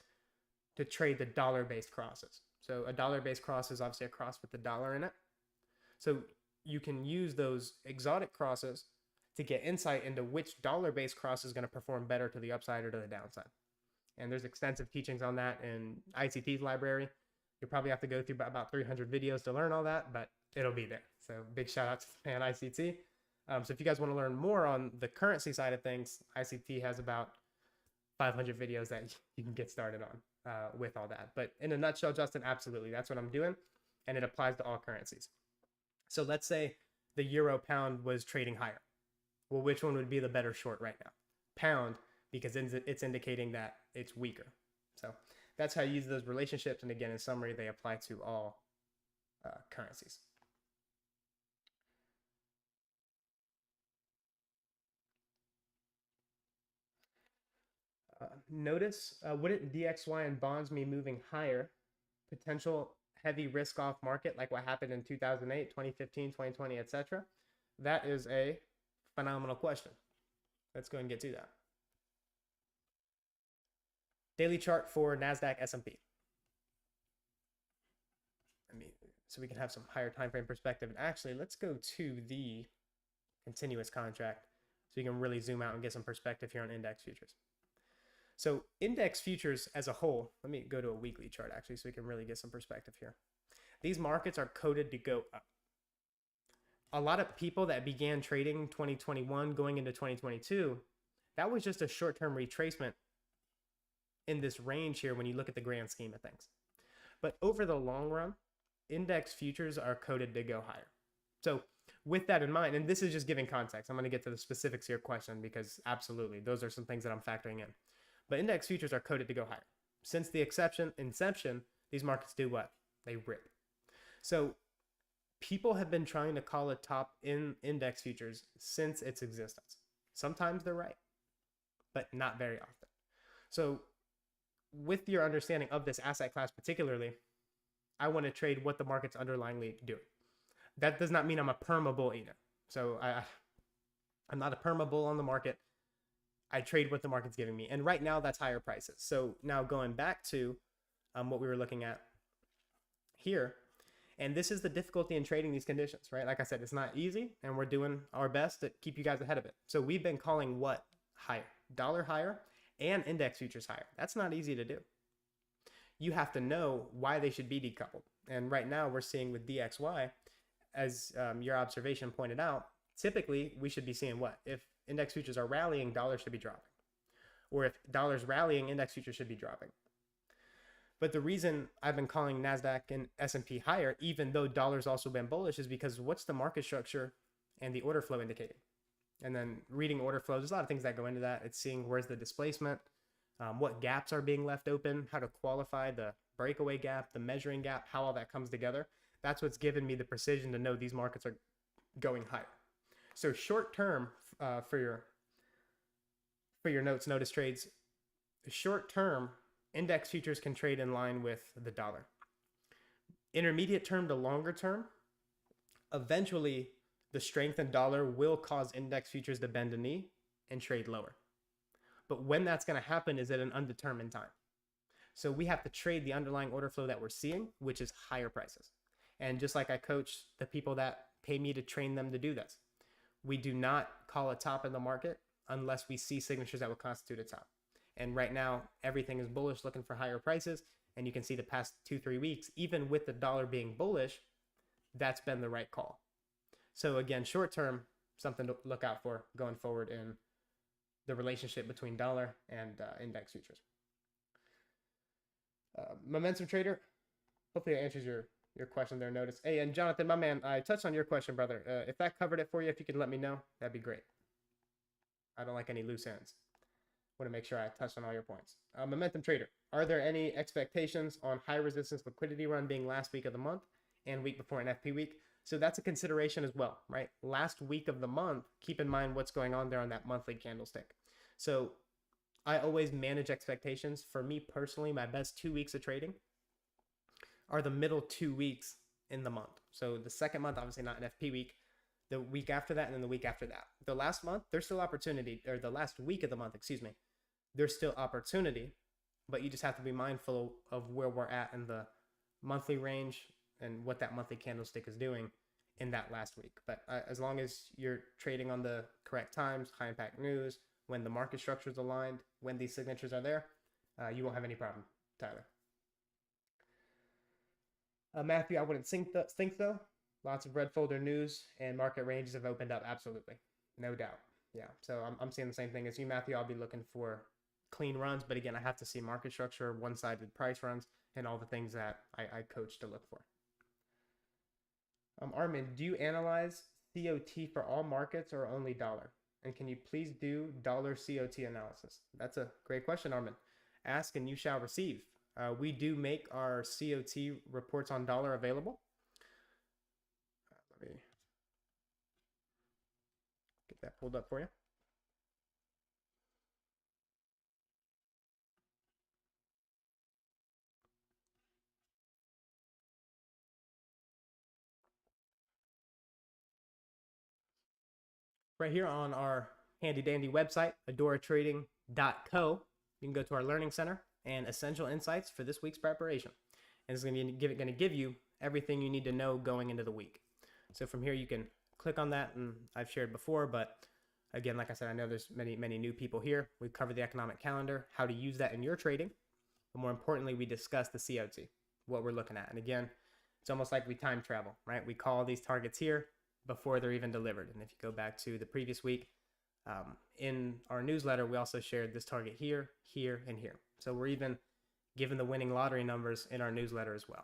to trade the dollar-based crosses. So a dollar-based cross is obviously a cross with the dollar in it. So you can use those exotic crosses to get insight into which dollar-based cross is going to perform better to the upside or to the downside. And there's extensive teachings on that in ICT's library. You'll probably have to go through about 300 videos to learn all that, but it'll be there. So big shout out to fan ICT. So if you guys want to learn more on the currency side of things, ICT has about 500 videos that you can get started on with all that. But in a nutshell, Justin, absolutely. That's what I'm doing. And it applies to all currencies. So let's say the euro pound was trading higher. Well, which one would be the better short right now? Pound, because it's indicating that it's weaker. So that's how you use those relationships. And again, in summary, they apply to all currencies. Notice, wouldn't DXY and bonds mean moving higher? Potential heavy risk off market like what happened in 2008, 2015, 2020, etc.? That is a phenomenal question. Let's go and get to that. Daily chart for NASDAQ S&P. So we can have some higher time frame perspective. And actually, let's go to the continuous contract so you can really zoom out and get some perspective here on index futures. So index futures as a whole, let me go to a weekly chart actually so we can really get some perspective here. These markets are coded to go up. A lot of people that began trading 2021 going into 2022, that was just a short-term retracement in this range here when you look at the grand scheme of things. But over the long run, index futures are coded to go higher. So with that in mind, and this is just giving context, I'm going to get to the specifics here question because absolutely, those are some things that I'm factoring in. But index futures are coded to go higher. since the inception, these markets do what? They rip. So people have been trying to call a top in index futures since its existence. Sometimes they're right, but not very often. So with your understanding of this asset class particularly, I want to trade what the market's underlyingly doing. That does not mean I'm a perma bull either. So I'm not a perma bull on the market. I trade what the market's giving me. And right now that's higher prices. So now going back to what we were looking at here, and this is the difficulty in trading these conditions, right? Like I said, it's not easy, and we're doing our best to keep you guys ahead of it. So we've been calling what higher? Dollar higher and index futures higher. That's not easy to do. You have to know why they should be decoupled. And right now we're seeing with DXY, as your observation pointed out, typically we should be seeing what? If index futures are rallying, dollars should be dropping. Or if dollars rallying, index futures should be dropping. But the reason I've been calling NASDAQ and S&P higher, even though dollar's also been bullish, is because what's the market structure and the order flow indicating? And then reading order flows, there's a lot of things that go into that. It's seeing where's the displacement, what gaps are being left open, how to qualify the breakaway gap, the measuring gap, how all that comes together. That's what's given me the precision to know these markets are going higher. So short term, for your notice trades, short term, index futures can trade in line with the dollar. Intermediate term to longer term, eventually the strength in dollar will cause index futures to bend a knee and trade lower. But when that's going to happen is at an undetermined time. So we have to trade the underlying order flow that we're seeing, which is higher prices. And just like I coach the people that pay me to train them to do this, we do not call a top in the market unless we see signatures that would constitute a top. And right now, everything is bullish, looking for higher prices. And you can see the past 2-3 weeks, even with the dollar being bullish, that's been the right call. So again, short term, something to look out for going forward in the relationship between dollar and index futures. Momentum trader, hopefully that answers your question there. Notice. Hey, and Jonathan, my man, I touched on your question, brother. If that covered it for you, if you could let me know, that'd be great. I don't like any loose ends. Want to make sure I touched on all your points. Momentum trader, are there any expectations on high resistance liquidity run being last week of the month and week before an FP week? So that's a consideration as well, right? Last week of the month, keep in mind what's going on there on that monthly candlestick. So I always manage expectations. For me personally, my best 2 weeks of trading are the middle 2 weeks in the month. So the second month, obviously not an FP week, the week after that, and then the week after that. The last month, there's still opportunity, or the last week of the month, excuse me, there's still opportunity, but you just have to be mindful of where we're at in the monthly range and what that monthly candlestick is doing in that last week. But as long as you're trading on the correct times, high impact news, when the market structure is aligned, when these signatures are there, you won't have any problem, Tyler. Matthew, I wouldn't think though. Lots of red folder news and market ranges have opened up. Absolutely. No doubt. Yeah. So I'm seeing the same thing as you, Matthew. I'll be looking for clean runs, but again, I have to see market structure, one-sided price runs, and all the things that I coach to look for. Armin, do you analyze COT for all markets or only dollar? And can you please do dollar COT analysis? That's a great question, Armin. Ask and you shall receive. We do make our COT reports on dollar available. Let me get that pulled up for you. Right here on our handy dandy website, adoratrading.co, you can go to our learning center and essential insights for this week's preparation. And it's going to give you everything you need to know going into the week. So from here, you can click on that, and I've shared before, but again, like I said, I know there's many new people here. We've covered the economic calendar, how to use that in your trading, but more importantly, we discussed the COT, what we're looking at. And again, it's almost like we time travel, right? We call these targets here before they're even delivered. And if you go back to the previous week, in our newsletter, we also shared this target here, here, and here. So we're even given the winning lottery numbers in our newsletter as well.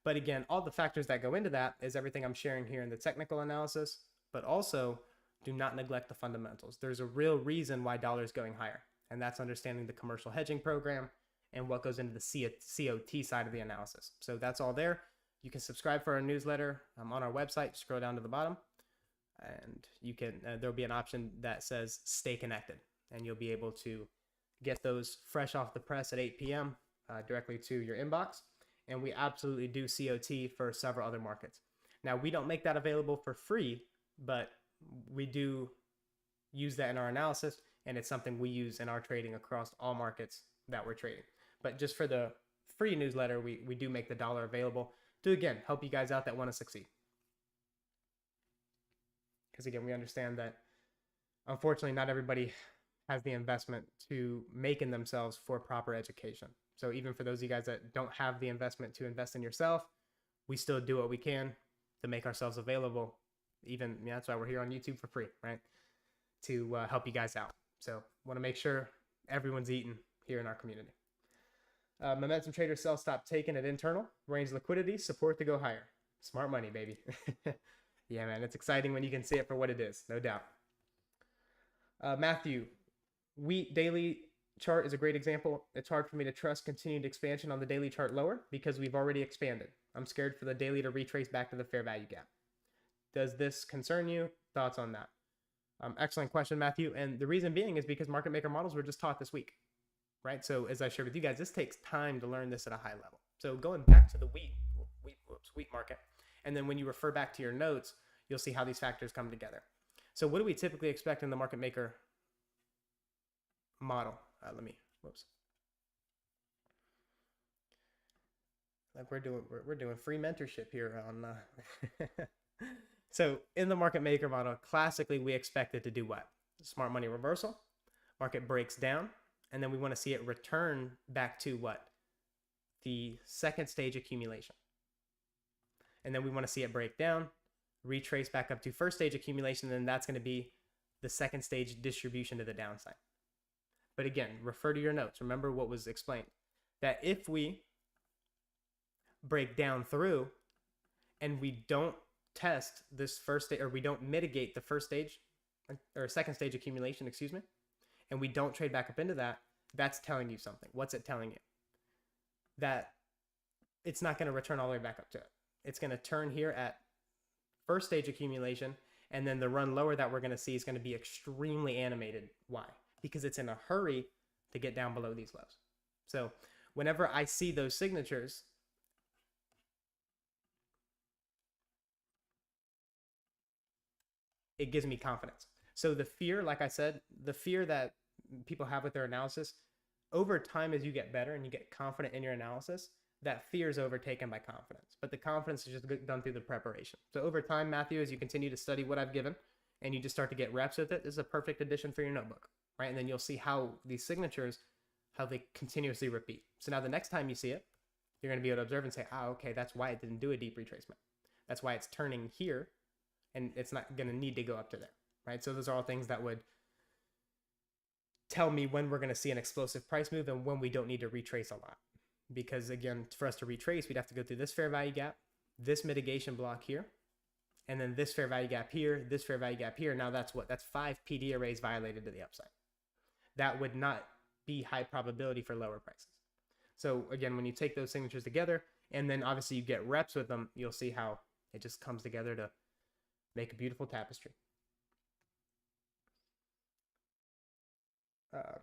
But again, all the factors that go into that is everything I'm sharing here in the technical analysis, but also do not neglect the fundamentals. There's a real reason why dollar is going higher, and that's understanding the commercial hedging program and what goes into the COT side of the analysis. So that's all there. You can subscribe for our newsletter on our website. Scroll down to the bottom, and you can there'll be an option that says stay connected, and you'll be able to get those fresh off the press at 8 p.m. Directly to your inbox. And we absolutely do COT for several other markets. Now, we don't make that available for free, but we do use that in our analysis, and it's something we use in our trading across all markets that we're trading. But just for the free newsletter, we do make the dollar available to, again, help you guys out that want to succeed. Because, again, we understand that, unfortunately, not everybody has the investment to make in themselves for proper education. So even for those of you guys that don't have the investment to invest in yourself, we still do what we can to make ourselves available. Even, that's why we're here on YouTube for free, right? To help you guys out. So want to make sure everyone's eating here in our community. Momentum traders sell, stop taking at internal. Range liquidity, support to go higher. Smart money, baby. Yeah, man, it's exciting when you can see it for what it is, no doubt. Matthew, wheat daily chart is a great example. It's hard for me to trust continued expansion on the daily chart lower because we've already expanded. I'm scared for the daily to retrace back to the fair value gap. Does this concern you? Thoughts on that? Excellent question, Matthew. And the reason being is because market maker models were just taught this week, right? So as I shared with you guys, this takes time to learn this at a high level. So going back to the wheat market, and then when you refer back to your notes, you'll see how these factors come together. So what do we typically expect in the market maker model? Like we're doing free mentorship here on So in the market maker model, classically we expect it to do what? Smart money reversal, market breaks down, and then we want to see it return back to what? The second stage accumulation. And then we want to see it break down, retrace back up to first stage accumulation, and then that's going to be the second stage distribution to the downside. But again, refer to your notes. Remember what was explained. That if we break down through and we don't test this first stage, or we don't mitigate the first stage or second stage accumulation, excuse me, and we don't trade back up into that, that's telling you something. What's it telling you? That it's not going to return all the way back up to it. It's going to turn here at first stage accumulation, and then the run lower that we're going to see is going to be extremely animated. Why? Because it's in a hurry to get down below these lows. So whenever I see those signatures, it gives me confidence. So the fear, like I said, the fear that people have with their analysis, over time as you get better and you get confident in your analysis, that fear is overtaken by confidence. But the confidence is just done through the preparation. So over time, Matthew, as you continue to study what I've given and you just start to get reps with it, this is a perfect addition for your notebook, right? And then you'll see how these signatures, how they continuously repeat. So now the next time you see it, you're going to be able to observe and say, okay, that's why it didn't do a deep retracement. That's why it's turning here, and it's not going to need to go up to there, right? So those are all things that would tell me when we're going to see an explosive price move and when we don't need to retrace a lot. Because again, for us to retrace, we'd have to go through this fair value gap, this mitigation block here, and then this fair value gap here, this fair value gap here. Now that's what? That's 5 PD arrays violated to the upside. That would not be high probability for lower prices. So again, when you take those signatures together, and then obviously you get reps with them, you'll see how it just comes together to make a beautiful tapestry.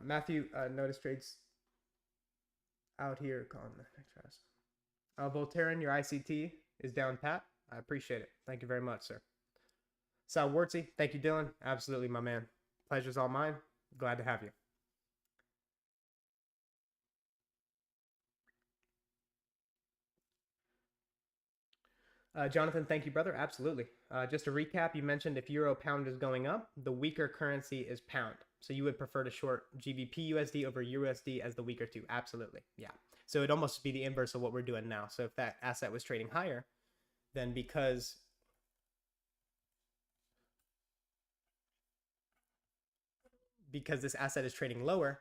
Matthew, notice trades out here. Voltaren, your ICT is down pat. I appreciate it. Thank you very much, sir. Sal Wartsy, thank you, Dylan. Absolutely, my man. Pleasure's all mine. Glad to have you. Jonathan, thank you, brother. Absolutely. Just to recap, you mentioned if euro pound is going up, the weaker currency is pound. So you would prefer to short GBP USD over USD as the weaker two. Absolutely. Yeah. So it'd almost be the inverse of what we're doing now. So if that asset was trading higher, then because this asset is trading lower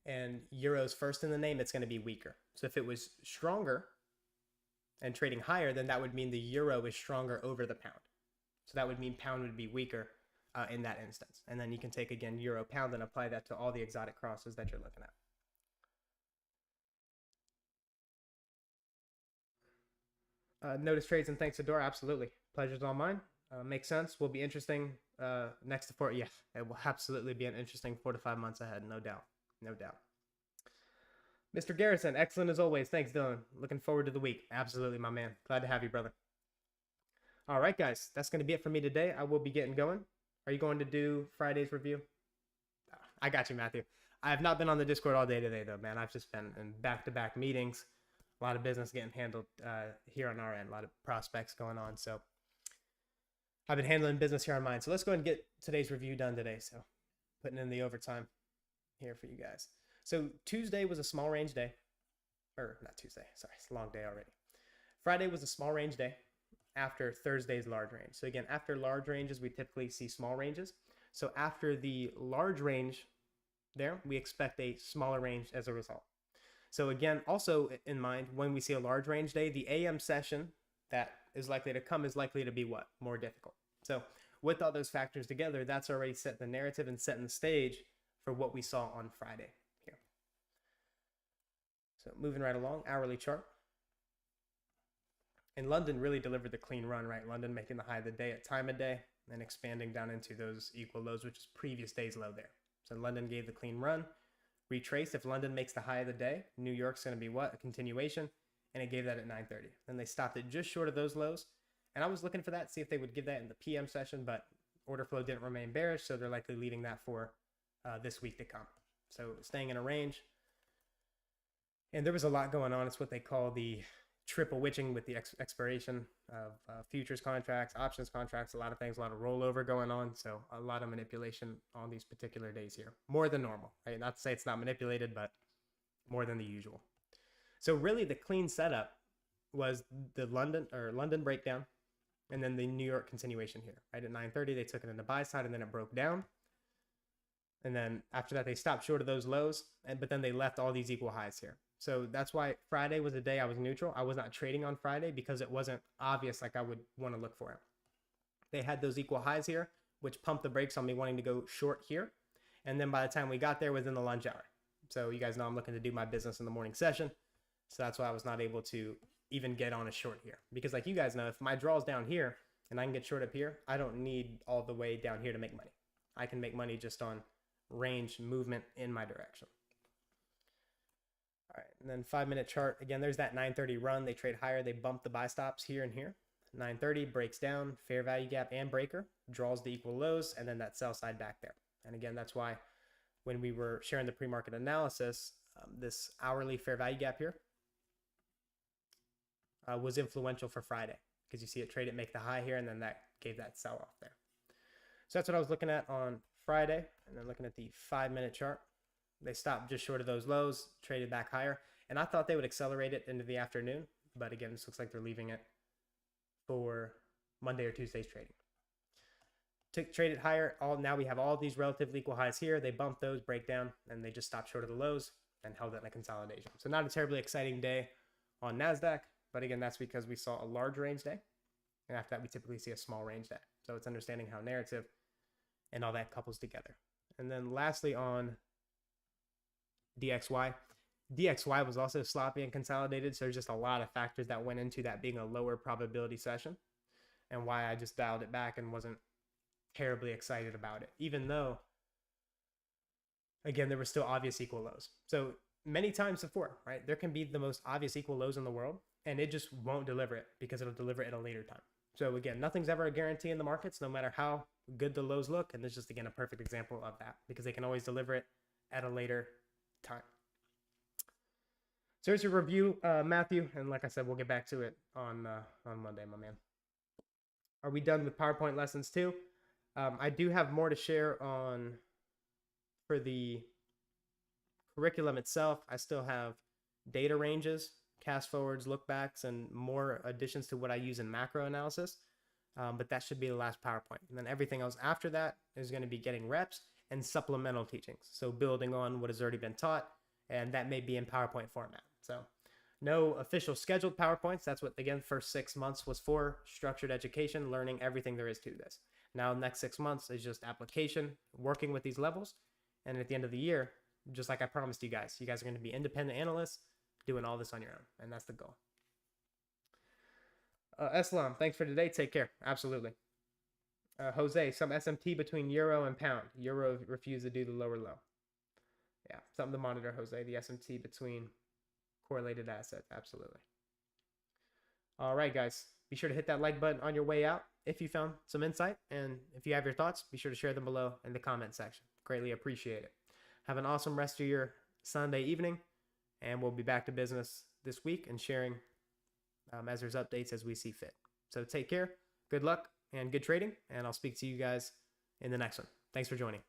and euro's first in the name, it's going to be weaker. So if it was stronger and trading higher, then that would mean the euro is stronger over the pound. So that would mean pound would be weaker in that instance. And then you can take, again, euro pound and apply that to all the exotic crosses that you're looking at. Notice trades and thanks to Dora. Absolutely. Pleasure's all mine. Makes sense. Will be interesting next to 4. Yeah, it will absolutely be an interesting 4 to 5 months ahead. No doubt. No doubt. Mr. Garrison, excellent as always. Thanks, Dylan. Looking forward to the week. Absolutely, my man. Glad to have you, brother. All right, guys. That's going to be it for me today. I will be getting going. Are you going to do Friday's review? I got you, Matthew. I have not been on the Discord all day today, though, man. I've just been in back-to-back meetings. A lot of business getting handled here on our end. A lot of prospects going on. So I've been handling business here on mine. So let's go ahead and get today's review done today. So putting in the overtime here for you guys. So Tuesday was a small range day. Or not Tuesday. Sorry, it's a long day already. Friday was a small range day after Thursday's large range. So again, after large ranges, we typically see small ranges. So after the large range there, we expect a smaller range as a result. So again, also in mind, when we see a large range day, the AM session that is likely to come is likely to be what? More difficult. So with all those factors together, that's already set the narrative and setting the stage for what we saw on Friday here. So moving right along, hourly chart. And London really delivered the clean run, right? London making the high of the day at time of day and expanding down into those equal lows, which is previous day's low there. So London gave the clean run. Retraced. If London makes the high of the day, New York's going to be what? A continuation. And it gave that at 9:30. Then they stopped it just short of those lows. And I was looking for that, see if they would give that in the PM session, but order flow didn't remain bearish, so they're likely leaving that for this week to come. So staying in a range. And there was a lot going on. It's what they call the triple witching with the expiration of futures contracts, options contracts, a lot of things, a lot of rollover going on. So a lot of manipulation on these particular days here, more than normal, right? Not to say it's not manipulated, but more than the usual. So really the clean setup was the London breakdown and then the New York continuation here, right? At 9:30, they took it in the buy side and then it broke down. And then after that, they stopped short of those lows, but then they left all these equal highs here. So that's why Friday was a day I was neutral. I was not trading on Friday because it wasn't obvious like I would want to look for it. They had those equal highs here, which pumped the brakes on me wanting to go short here. And then by the time we got there, within the lunch hour. So you guys know I'm looking to do my business in the morning session. So that's why I was not able to even get on a short here. Because like you guys know, if my draw's down here and I can get short up here, I don't need all the way down here to make money. I can make money just on range movement in my direction. All right, and then 5-minute chart. Again, there's that 9:30 run. They trade higher. They bump the buy stops here and here. 9:30 breaks down, fair value gap and breaker, draws the equal lows, and then that sell side back there. And again, that's why when we were sharing the pre-market analysis, this hourly fair value gap here was influential for Friday because you see it trade it, make the high here, and then that gave that sell off there. So that's what I was looking at on Friday, and then looking at the 5-minute chart. They stopped just short of those lows, traded back higher, and I thought they would accelerate it into the afternoon, but again, this looks like they're leaving it for Monday or Tuesday's trading. Traded higher. Now we have all these relatively equal highs here. They bumped those, break down, and they just stopped short of the lows and held it in a consolidation. So not a terribly exciting day on NASDAQ, but again, that's because we saw a large range day, and after that, we typically see a small range day. So it's understanding how narrative and all that couples together. And then lastly on DXY. DXY was also sloppy and consolidated, so there's just a lot of factors that went into that being a lower probability session and why I just dialed it back and wasn't terribly excited about it, even though, again, there were still obvious equal lows. So many times before, right, there can be the most obvious equal lows in the world, and it just won't deliver it because it'll deliver it at a later time. So again, nothing's ever a guarantee in the markets, no matter how good the lows look, and this is just, again, a perfect example of that because they can always deliver it at a later time. So here's your review, Matthew, and like I said, we'll get back to it on Monday, my man. Are we done with PowerPoint lessons too? I do have more to share for the curriculum itself. I still have data ranges, cast forwards, look backs, and more additions to what I use in macro analysis. But that should be the last PowerPoint. And then everything else after that is going to be getting reps and supplemental teachings. So building on what has already been taught, and that may be in PowerPoint format. So no official scheduled PowerPoints. That's what, again, first 6 months was for: structured education, learning everything there is to this. Now, the next 6 months is just application, working with these levels. And at the end of the year, just like I promised you guys are going to be independent analysts doing all this on your own. And that's the goal. Islam, thanks for today. Take care. Absolutely. Jose, some SMT between euro and pound. Euro refused to do the lower low. Yeah, something to monitor, Jose. The SMT between correlated assets. Absolutely. All right, guys. Be sure to hit that like button on your way out if you found some insight. And if you have your thoughts, be sure to share them below in the comment section. Greatly appreciate it. Have an awesome rest of your Sunday evening. And we'll be back to business this week and sharing as there's updates as we see fit. So take care. Good luck and good trading. And I'll speak to you guys in the next one. Thanks for joining.